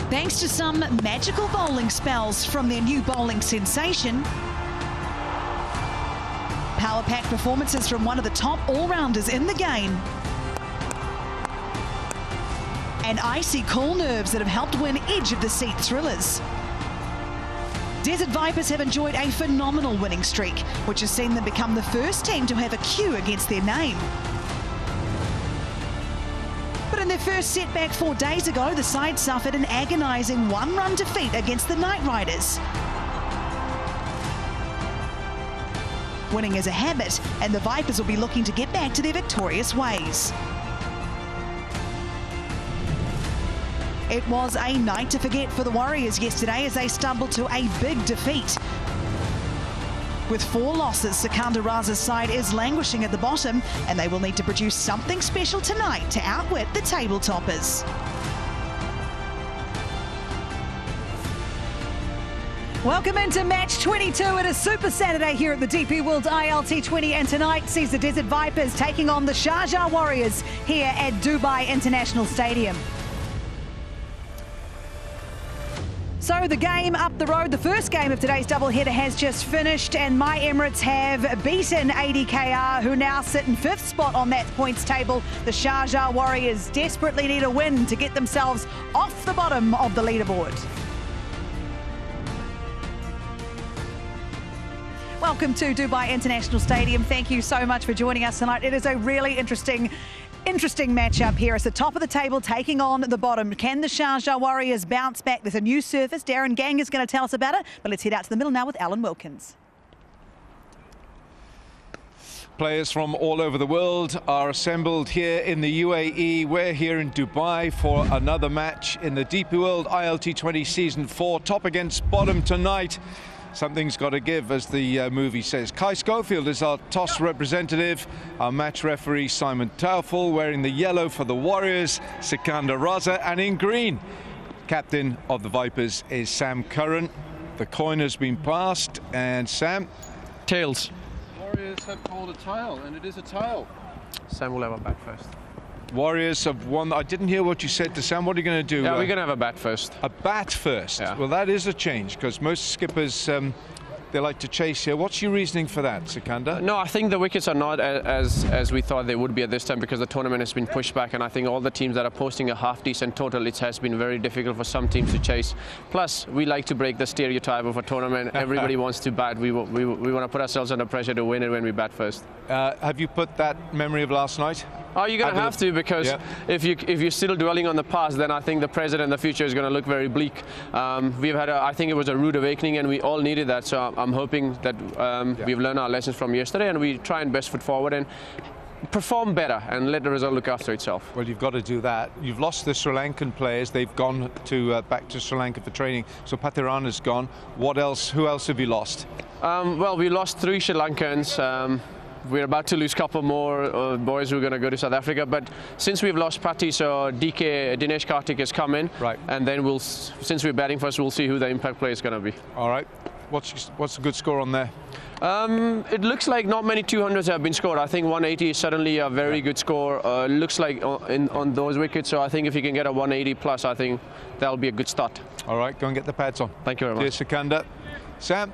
Thanks to some magical bowling spells from their new bowling sensation, power-packed performances from one of the top all-rounders in the game, and icy cool nerves that have helped win edge-of-the-seat thrillers. Desert Vipers have enjoyed a phenomenal winning streak, which has seen them become the first team to have a Q against their name. But in their first setback 4 days ago, the side suffered an agonising one-run defeat against the Night Riders. Winning is a habit, and the Vipers will be looking to get back to their victorious ways. It was a night to forget for the Warriors yesterday as they stumbled to a big defeat. With 4 losses, Sharjah Warriorz' side is languishing at the bottom, and they will need to produce something special tonight to outwit the table toppers. Welcome into match 22. It is Super Saturday here at the DP World ILT20, and tonight sees the Desert Vipers taking on the Sharjah Warriorz here at Dubai International Stadium. So the game up the road, the first game of today's doubleheader has just finished, and my Emirates have beaten ADKR, who now sit in 5th spot on that points table. The Sharjah Warriors desperately need a win to get themselves off the bottom of the leaderboard. Welcome to Dubai International Stadium. Thank you so much for joining us tonight. It is a really interesting matchup here. It's the top of the table taking on the bottom. Can the Sharjah Warriors bounce back? There's a new surface. Darren Gang is going to tell us about it. But let's head out to the middle now with Alan Wilkins. Players from all over the world are assembled here in the UAE. We're here in Dubai for another match in the DP World ILT20 Season 4. Top against bottom tonight. Something's got to give, as the movie says. Kai Schofield is our toss representative. Our match referee, Simon Taufel, wearing the yellow for the Warriors, Sharjah Warriorz, and in green, captain of the Vipers is Sam Curran. The coin has been passed, and Sam? Tails. Warriors have called a tail, and it is a tail. Sam will have a bat first. Warriors have won. I didn't hear what you said to Sam. What are you going to do? Yeah, we're going to have a bat first. A bat first? Yeah. Well, that is a change, because most skippers, they like to chase here. What's your reasoning for that, Sharjah? No, I think the wickets are not as we thought they would be at this time, because the tournament has been pushed back, and I think all the teams that are posting a half-decent total, it has been very difficult for some teams to chase. Plus, we like to break the stereotype of a tournament. Everybody wants to bat. We want to put ourselves under pressure to win it when we bat first. Have you put that memory of last night? Oh, you're going to have to, because yeah. if you're still dwelling on the past, then I think the present and the future is going to look very bleak. We've had I think it was a rude awakening, and we all needed that. So I'm hoping that we've learned our lessons from yesterday, and we try and best foot forward and perform better and let the result look after itself. Well, you've got to do that. You've lost the Sri Lankan players. They've gone to back to Sri Lanka for training. So Pathirana's gone. What else? Who else have you lost? Well, we lost 3 Sri Lankans. We're about to lose a couple more boys who are going to go to South Africa. But since we've lost Patti, so Dinesh Karthik has come in. Right. And then since we're batting first, we'll see who the impact player is going to be. All right. What's a good score on there? It looks like not many 200s have been scored. I think 180 is suddenly a very good score. Looks like on those wickets. So I think if you can get a 180 plus, I think that'll be a good start. All right. Go and get the pads on. Thank you very much. Dear Sharjah. Sam?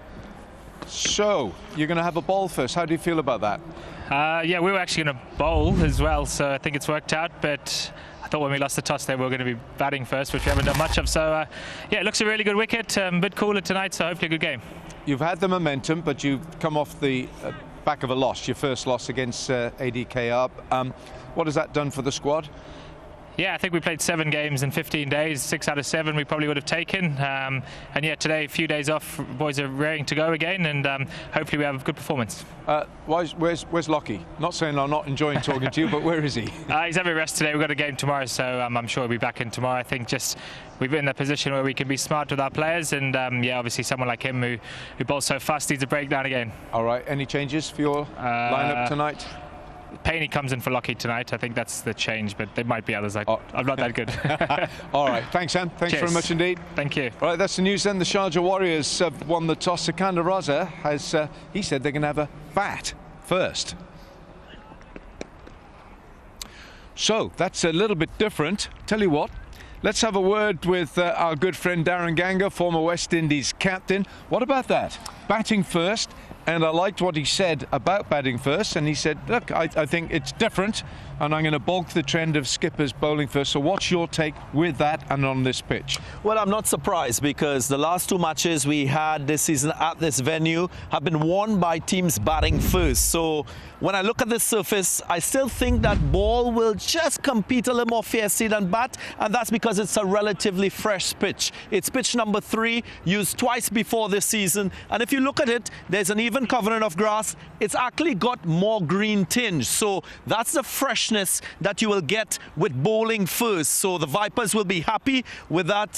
So, you're going to have a bowl first. How do you feel about that? Yeah, we were actually going to bowl as well, so I think it's worked out. But I thought when we lost the toss there, we were going to be batting first, which we haven't done much of. So, yeah, it looks a really good wicket. A bit cooler tonight, so hopefully a good game. You've had the momentum, but you've come off the back of a loss, your first loss against ADKR. What has that done for the squad? Yeah, I think we played 7 games in 15 days. 6 out of 7 we probably would have taken. And yeah, today, a few days off, boys are raring to go again, and hopefully we have a good performance. Where's Lockie? Not saying I'm not enjoying talking to you, but where is he? He's having rest today. We've got a game tomorrow, so I'm sure he'll be back in tomorrow. I think just we've been in a position where we can be smart with our players, and yeah, obviously someone like him who bowls so fast needs a breakdown again. All right, any changes for your lineup tonight? Payne comes in for Lockie tonight. I think that's the change, but there might be others. I'm not that good. All right. Thanks, Sam. Thanks Cheers. very much indeed. Thank you. All right, that's the news then. The Sharjah Warriors have won the toss. Sharjah Warriorz has, he said they're going to have a bat first. So that's a little bit different. Tell you what, Let's have a word with our good friend Darren Ganga, former West Indies captain. What about that? Batting first, and I liked what he said about batting first, and he said, look, I think it's different, and I'm going to balk the trend of skippers bowling first. So what's your take with that and on this pitch? Well, I'm not surprised, because the last two matches we had this season at this venue have been won by teams batting first. So when I look at this surface, I still think that ball will just compete a little more fiercely than bat, and that's because it's a relatively fresh pitch. It's pitch number 3, used twice before this season, and if you look at it, there's an even covenant of grass. It's actually got more green tinge, so that's the freshness that you will get with bowling first. So the Vipers will be happy with that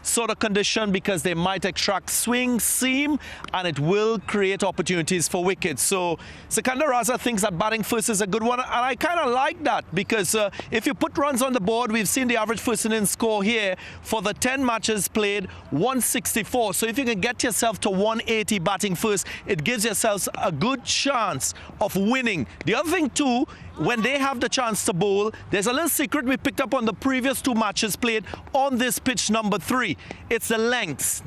sort of condition, because they might extract swing, seam, and it will create opportunities for wickets. So Sikandar Raza thinks that batting first is a good one, and I kind of like that, because if you put runs on the board, we've seen the average first innings score here for the 10 matches played, 164. So if you can get yourself to 180 batting first, it gives yourselves a good chance of winning. The other thing too, when they have the chance to bowl, there's a little secret we picked up on the previous 2 matches played on this pitch number 3. It's the lengths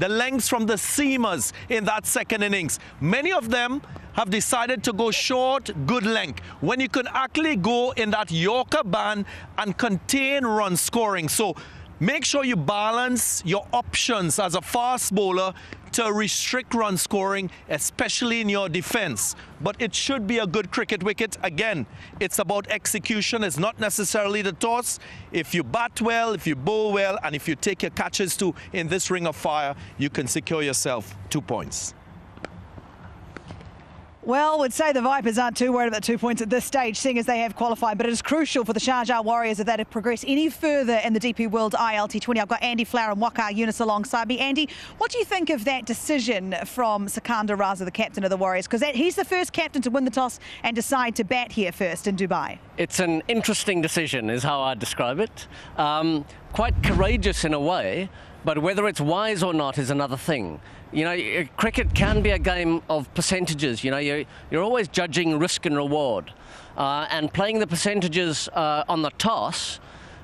from the seamers in that second innings. Many of them have decided to go short, good length, when you can actually go in that Yorker band and contain run scoring. So make sure you balance your options as a fast bowler to restrict run scoring, especially in your defense. But it should be a good cricket wicket. Again, it's about execution. It's not necessarily the toss. If you bat well, if you bowl well, and if you take your catches too in this ring of fire, you can secure yourself 2 points. Well, would say the Vipers aren't too worried about 2 points at this stage, seeing as they have qualified, but it is crucial for the Sharjah Warriors if they have progressed any further in the DP World ILT20. I've got Andy Flower and Waqar Younis alongside me. Andy, what do you think of that decision from Sikandar Raza, the captain of the Warriors? Because he's the first captain to win the toss and decide to bat here first in Dubai. It's an interesting decision, is how I describe it. Quite courageous in a way, but whether it's wise or not is another thing. You know, cricket can be a game of percentages. You know, you're always judging risk and reward. And playing the percentages on the toss,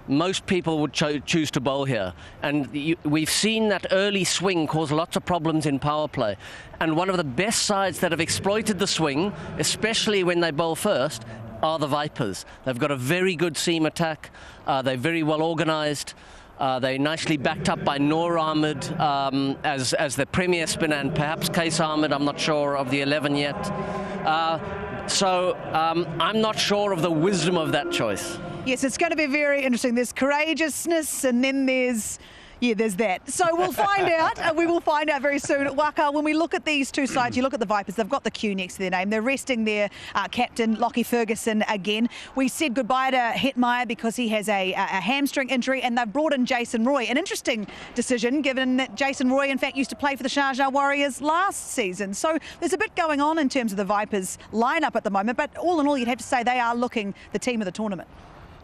most people would choose to bowl here. And we've seen that early swing cause lots of problems in power play. And one of the best sides that have exploited the swing, especially when they bowl first, are the Vipers. They've got a very good seam attack. They're very well organised. They're nicely backed up by Noor Ahmed as the premier spinner, and perhaps Case Ahmed, I'm not sure of the 11 yet. So I'm not sure of the wisdom of that choice. Yes, it's going to be very interesting. There's courageousness, and then there's that. So we'll find out. We will find out very soon. Waqar, when we look at these two sides, you look at the Vipers, they've got the Q next to their name. They're resting their captain, Lockie Ferguson, again. We said goodbye to Hetmyer because he has a hamstring injury, and they've brought in Jason Roy. An interesting decision, given that Jason Roy, in fact, used to play for the Sharjah Warriors last season. So there's a bit going on in terms of the Vipers lineup at the moment, but all in all, you'd have to say they are looking the team of the tournament.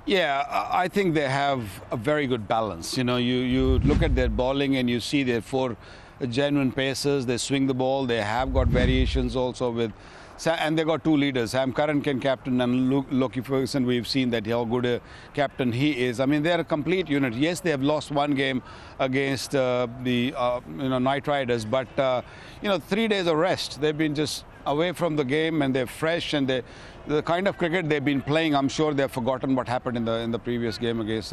Yeah, I think they have a very good balance. You know, you look at their bowling and you see their 4 genuine pacers. They swing the ball. They have got variations also with, and they got 2 leaders. Sam Curran can captain, and Lockie Ferguson, we've seen that how good a captain he is. I mean, they're a complete unit. Yes, they have lost 1 game against the Knight Riders, but 3 days of rest. They've been just away from the game, and they're fresh, and the kind of cricket they've been playing, I'm sure they've forgotten what happened in the previous game against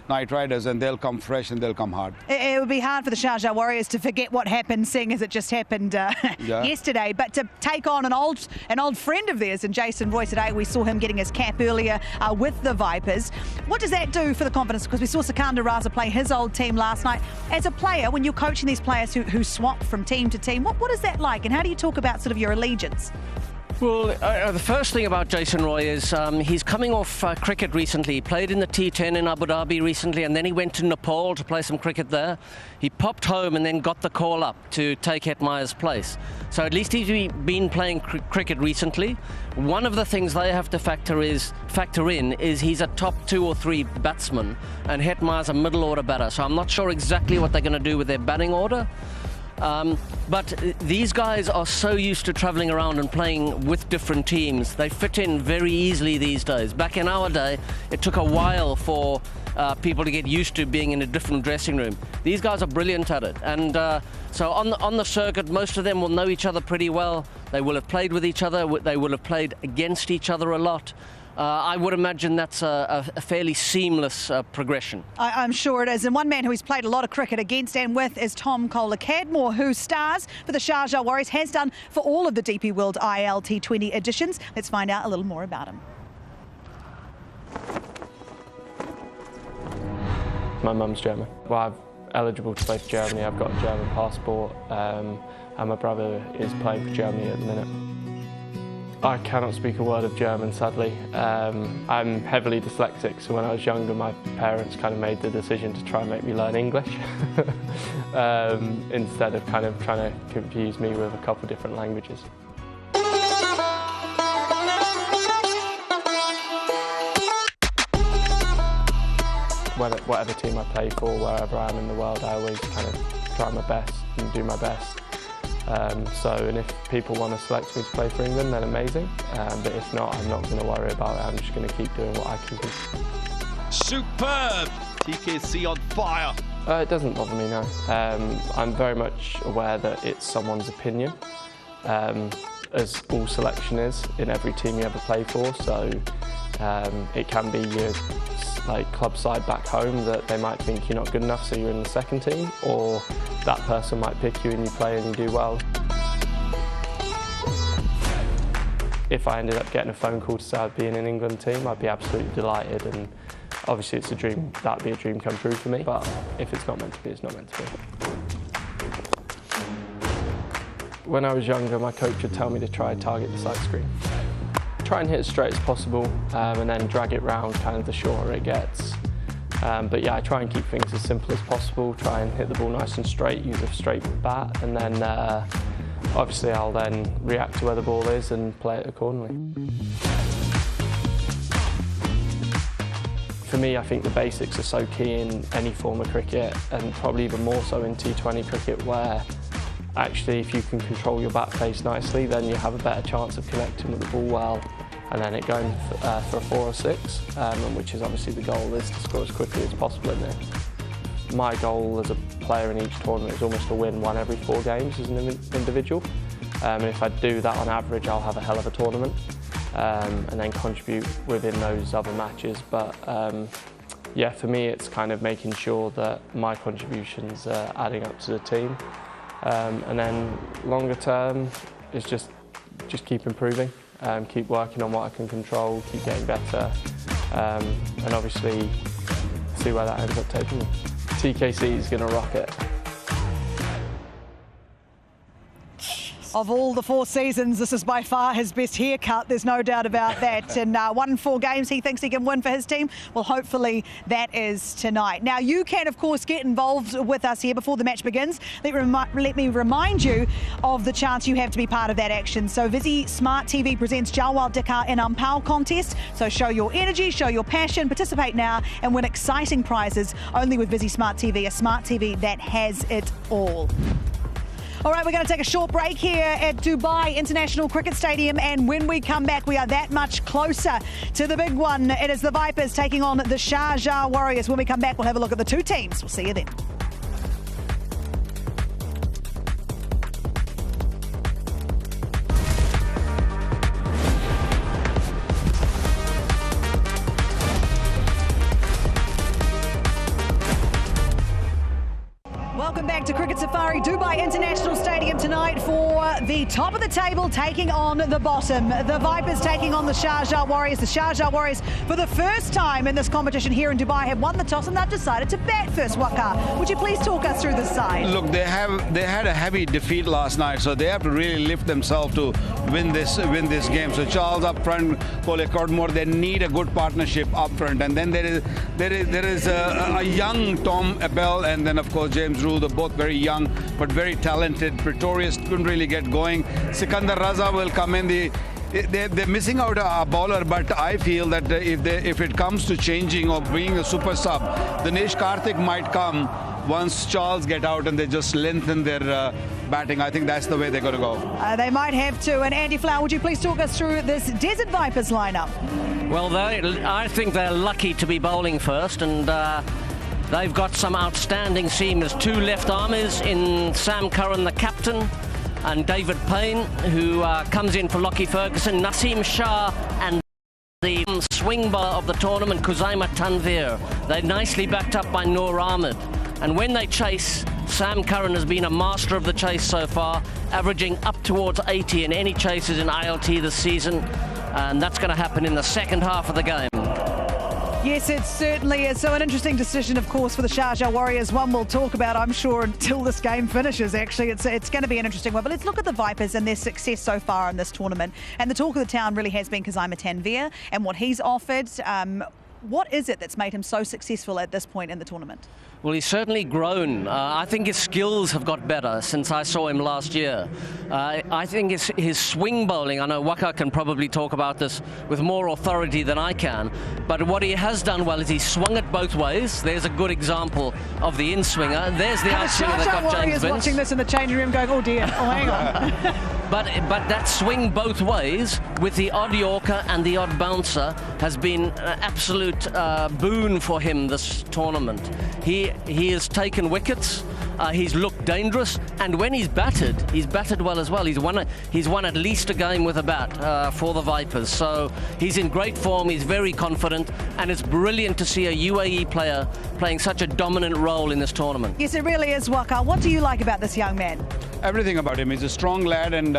Knight Riders, and they'll come fresh and they'll come hard. It would be hard for the Sharjah Warriors to forget what happened, seeing as it just happened yesterday, but to take on an old friend of theirs in Jason Roy today. We saw him getting his cap earlier with the Vipers. What does that do for the confidence? Because we saw Sikandar Raza play his old team last night. As a player, when you're coaching these players who swap from team to team, what is that like, and how do you talk about sort of your allegiance? Well, the first thing about Jason Roy is he's coming off cricket recently. He played in the T20 in Abu Dhabi recently, and then he went to Nepal to play some cricket there. He popped home and then got the call up to take Hetmyer's place. So at least he's been playing cricket recently. One of the things they have to factor in is he's a top 2 or 3 batsman, and Hetmyer's a middle order batter. So I'm not sure exactly what they're going to do with their batting order. But these guys are so used to traveling around and playing with different teams. They fit in very easily these days. Back in our day, it took a while for people to get used to being in a different dressing room. These guys are brilliant at it. And so on the circuit, most of them will know each other pretty well. They will have played with each other. They will have played against each other a lot. I would imagine that's a fairly seamless progression. I'm sure it is. And one man who he's played a lot of cricket against and with is Tom Kohler-Cadmore, who stars for the Sharjah Warriorz, has done for all of the DP World ILT20 editions. Let's find out a little more about him. My mum's German. Well, I'm eligible to play for Germany. I've got a German passport, and my brother is playing for Germany at the minute. I cannot speak a word of German, sadly. I'm heavily dyslexic, so when I was younger, my parents kind of made the decision to try and make me learn English instead of kind of trying to confuse me with a couple different languages. Whatever team I play for, wherever I am in the world, I always kind of try my best and do my best. And if people want to select me to play for England, then amazing. But if not, I'm not going to worry about it. I'm just going to keep doing what I can do. Superb! TKC on fire. It doesn't bother me, no. I'm very much aware that it's someone's opinion, as all selection is in every team you ever play for. So it can be your club side back home that they might think you're not good enough, so you're in the second team, or that person might pick you and you play and you do well. If I ended up getting a phone call to say I'd be in an England team, I'd be absolutely delighted, and obviously it's a dream, that'd be a dream come true for me, but if it's not meant to be, it's not meant to be. When I was younger, my coach would tell me to try and target the side screen. Try and hit as straight as possible, and then drag it round kind of the shorter it gets. But yeah, I try and keep things as simple as possible, try and hit the ball nice and straight, use a straight bat, and then obviously I'll then react to where the ball is and play it accordingly. For me, I think the basics are so key in any form of cricket, and probably even more so in T20 cricket, where actually if you can control your bat face nicely, then you have a better chance of connecting with the ball well, and then it going for a 4 or 6, which is obviously the goal, is to score as quickly as possible in there. My goal as a player in each tournament is almost to win 1 every 4 games as an individual, and if I do that on average, I'll have a hell of a tournament, and then contribute within those other matches. But yeah, for me it's kind of making sure that my contributions are adding up to the team, and then longer term is just keep improving. Keep working on what I can control, keep getting better, and obviously see where that ends up taking me. TKC is going to rock it. Of all the 4 seasons, this is by far his best haircut, there's no doubt about that. And 1 in 4 games he thinks he can win for his team. Well, hopefully that is tonight. Now, you can, of course, get involved with us here before the match begins. Let me remind you of the chance you have to be part of that action. So Visi Smart TV presents Jawal Dikar in Ampao contest. So show your energy, show your passion, participate now and win exciting prizes only with Visi Smart TV, a smart TV that has it all. All right, we're going to take a short break here at Dubai International Cricket Stadium, and when we come back, we are that much closer to the big one. It is the Vipers taking on the Sharjah Warriorz. When we come back, we'll have a look at the 2 teams. We'll see you then. Welcome back to Cricket Safari, Dubai International Stadium tonight for the top of the table taking on the bottom. The Vipers taking on the Sharjah Warriorz. The Sharjah Warriorz, for the first time in this competition here in Dubai, have won the toss and they've decided to bat first. Waka, would you please talk us through the side? Look, they had a heavy defeat last night, so they have to really lift themselves to win this game. So Charles up front, Kohler-Cadmore, they need a good partnership up front, and then there is a young Tom Abel, and then of course James Rue. They're both very young but very talented. Pretorius couldn't really get going. Sikandar Raza will come in. They're missing out a bowler, but I feel that if it comes to changing or being a super sub, Dinesh Karthik might come once Charles get out and they just lengthen their batting, I think that's the way they're going to go. They might have to. And Andy Flower, would you please talk us through this Desert Vipers lineup? Well, I think they're lucky to be bowling first, and they've got some outstanding seamers. 2 left armers in Sam Curran, the captain, and David Payne, who comes in for Lockie Ferguson, Naseem Shah, and the swing bowler of the tournament, Khuzaima Tanveer. They're nicely backed up by Noor Ahmed. And when they chase, Sam Curran has been a master of the chase so far, averaging up towards 80 in any chases in ILT this season. And that's going to happen in the second half of the game. Yes, it certainly is. So an interesting decision, of course, for the Sharjah Warriors. One we'll talk about, I'm sure, until this game finishes, actually. It's going to be an interesting one. But let's look at the Vipers and their success so far in this tournament. And the talk of the town really has been Khuzaima Tanveer and what he's offered. What is it that's made him so successful at this point in the tournament? Well, he's certainly grown. I think his skills have got better since I saw him last year. I think his swing bowling, I know Waka can probably talk about this with more authority than I can, but what he has done well is he's swung it both ways. There's a good example of the in-swinger. There's the outswinger that got James Vince. Watching this in the changing room going, oh dear, oh hang on. But that swing both ways with the odd Yorker and the odd bouncer has been an absolute boon for him this tournament. He has taken wickets, he's looked dangerous, and when he's batted well as well. He's won at least a game with a bat for the Vipers. So he's in great form, he's very confident, and it's brilliant to see a UAE player playing such a dominant role in this tournament. Yes, it really is, Waka. What do you like about this young man? Everything about him. He's a strong lad, and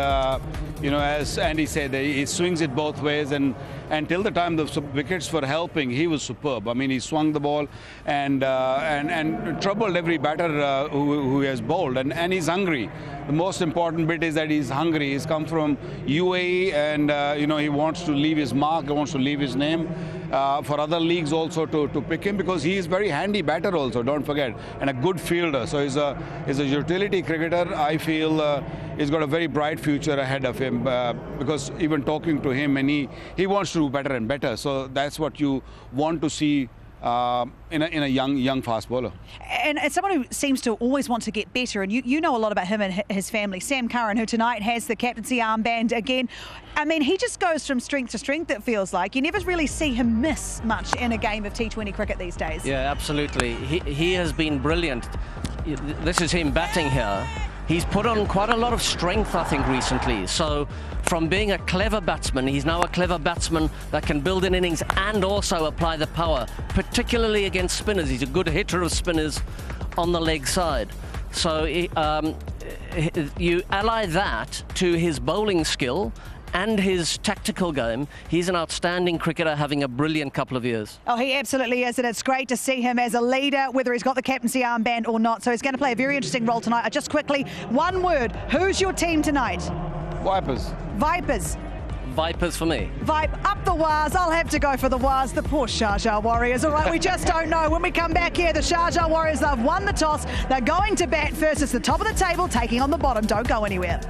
you know, as Andy said, he swings it both ways, and till the time the wickets were helping, he was superb. I mean, he swung the ball and troubled every batter who has bowled, and he's hungry. The most important bit is that he's hungry. He's come from UAE, and you know, he wants to leave his mark, he wants to leave his name for other leagues also to pick him, because he is very handy batter also, don't forget, and a good fielder. So he's a utility cricketer. I feel he's got a very bright future ahead of him, because even talking to him, and he wants to do better and better. So that's what you want to see in a young fast bowler. And as someone who seems to always want to get better, and you know a lot about him and his family, Sam Curran, who tonight has the captaincy armband again. I mean, he just goes from strength to strength, it feels like. You never really see him miss much in a game of T20 cricket these days. Yeah, absolutely. He has been brilliant. This is him batting here. He's put on quite a lot of strength, I think, recently. So from being a clever batsman, he's now a clever batsman that can build an innings and also apply the power, particularly against spinners. He's a good hitter of spinners on the leg side. So you ally that to his bowling skill and his tactical game. He's an outstanding cricketer, having a brilliant couple of years. Oh, he absolutely is, and it's great to see him as a leader, whether he's got the captaincy armband or not. So he's going to play a very interesting role tonight. Just quickly, one word. Who's your team tonight? Vipers. Vipers. Vipers for me. Up the Wars. I'll have to go for the Wars. The poor Sharjah Warriors. All right, we just don't know. When we come back here, the Sharjah Warriors, they've won the toss. They're going to bat first. It's the top of the table, taking on the bottom. Don't go anywhere.